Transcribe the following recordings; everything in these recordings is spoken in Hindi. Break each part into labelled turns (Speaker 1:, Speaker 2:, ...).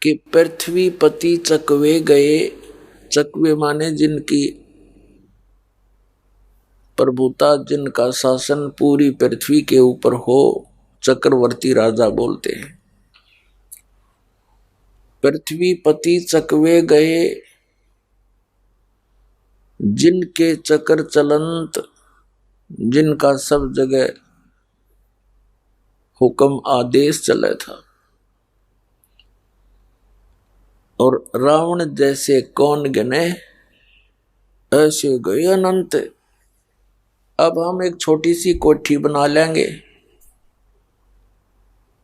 Speaker 1: कि पृथ्वी पति चकवे गए। चकवे माने जिनकी प्रभुता, जिनका शासन पूरी पृथ्वी के ऊपर हो, चक्रवर्ती राजा बोलते हैं। पृथ्वी पति चकवे गए, जिनके चक्र चलंत, जिनका सब जगह हुक्म आदेश चला था। और रावण जैसे कौन गिने, ऐसे गए अनंत। अब हम एक छोटी सी कोठी बना लेंगे,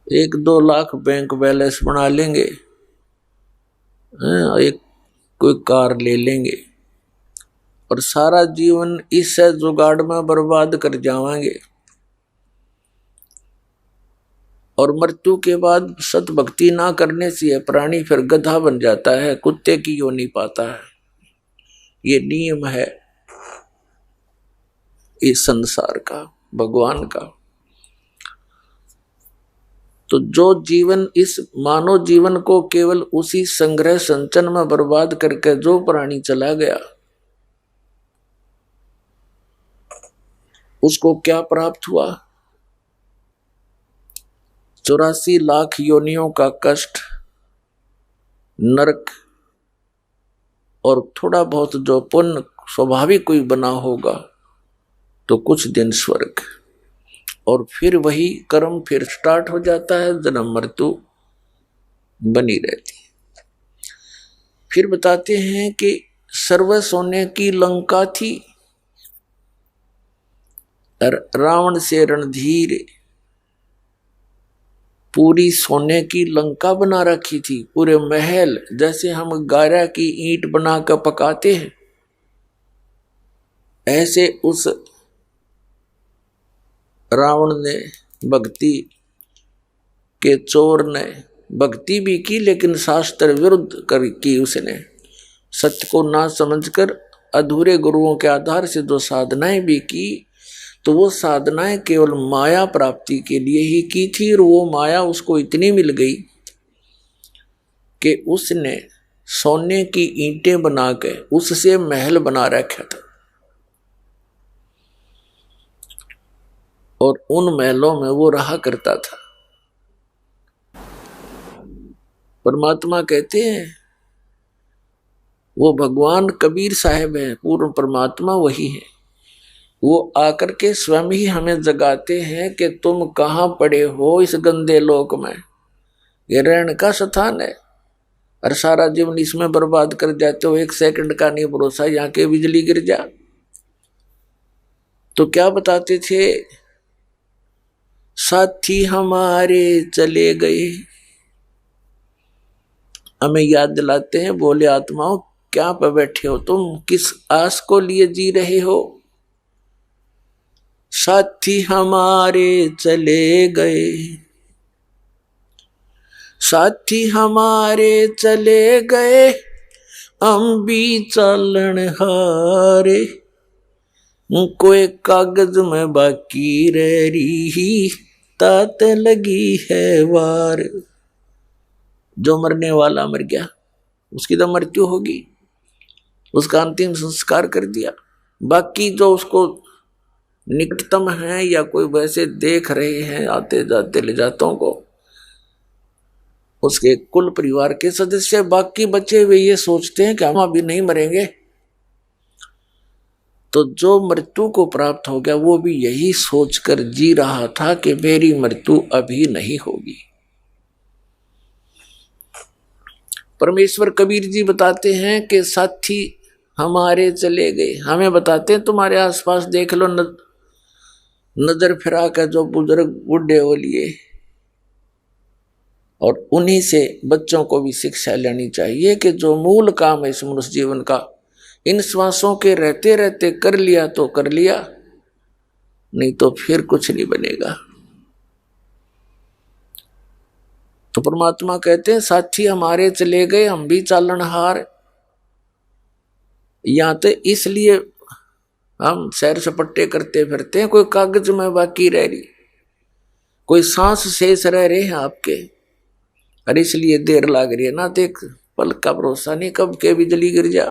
Speaker 1: 1-2 लाख बैंक बैलेंस बना लेंगे, एक कोई कार ले लेंगे और सारा जीवन इस जुगाड़ में बर्बाद कर जाएंगे। और मृत्यु के बाद सत भक्ति ना करने से यह प्राणी फिर गधा बन जाता है, कुत्ते की योनि पाता है। ये नियम है इस संसार का, भगवान का। तो जो जीवन, इस मानव जीवन को केवल उसी संग्रह संचन में बर्बाद करके जो प्राणी चला गया, उसको क्या प्राप्त हुआ? 84 लाख योनियों का कष्ट, नरक, और थोड़ा बहुत जो पुण्य स्वाभाविक कोई बना होगा तो कुछ दिन स्वर्ग, और फिर वही कर्म फिर स्टार्ट हो जाता है, जन्म मृत्यु बनी रहती है। फिर बताते हैं कि सर्व सोने की लंका थी, रावण से रणधीर पूरी सोने की लंका बना रखी थी, पूरे महल, जैसे हम गारा की ईंट बनाकर पकाते हैं, ऐसे उस रावण ने, भक्ति के चोर ने भक्ति भी की, लेकिन शास्त्र विरुद्ध की उसने। सत्य को ना समझकर अधूरे गुरुओं के आधार से जो साधनाएं भी की, तो वो साधनाएं केवल माया प्राप्ति के लिए ही की थी, और वो माया उसको इतनी मिल गई कि उसने सोने की ईंटें बना के उससे महल बना रखा था, और उन महलों में वो रहा करता था। परमात्मा कहते हैं, वो भगवान कबीर साहब है, पूर्ण परमात्मा वही है। वो आकर के स्वयं ही हमें जगाते हैं कि तुम कहाँ पड़े हो इस गंदे लोक में, ये रहने का स्थान है, और सारा जीवन इसमें बर्बाद कर जाते हो, 1 सेकंड का नहीं भरोसा, यहाँ के बिजली गिर जा। तो क्या बताते थे? साथी हमारे चले गए, हमें याद दिलाते हैं, बोले आत्माओं क्या पे बैठे हो तुम, किस आस को लिए जी रहे हो? साथी हमारे चले गए, साथी हमारे चले गए, हम भी चलन हारे, कोई कागज में बाकी रह रही, तात लगी है वार। जो मरने वाला मर गया, उसकी तो मृत्यु होगी, उसका अंतिम संस्कार कर दिया। बाकी जो उसको निकटतम है या कोई वैसे देख रहे हैं आते जाते ले जातों को, उसके कुल परिवार के सदस्य, बाकी बचे वे ये सोचते हैं कि हम अभी नहीं मरेंगे। तो जो मृत्यु को प्राप्त हो गया वो भी यही सोचकर जी रहा था कि मेरी मृत्यु अभी नहीं होगी। परमेश्वर कबीर जी बताते हैं कि साथी हमारे चले गए, हमें बताते हैं तुम्हारे आसपास देख लो, नजर फिरा कर जो बुजुर्ग बूढ़े हो लिए, और उन्हीं से बच्चों को भी शिक्षा लेनी चाहिए कि जो मूल काम है इस मनुष्य जीवन का, इन श्वासों के रहते रहते कर लिया तो कर लिया, नहीं तो फिर कुछ नहीं बनेगा। तो परमात्मा कहते हैं साथी हमारे चले गए, हम भी चालनहार। या तो इसलिए हम सैर सपट्टे करते फिरते हैं, कोई कागज में बाकी रह रही, कोई सांस शेष रह रहे हैं आपके, और इसलिए देर लाग रही है ना, देख पल का भरोसा नहीं, कब के बिजली गिर जा।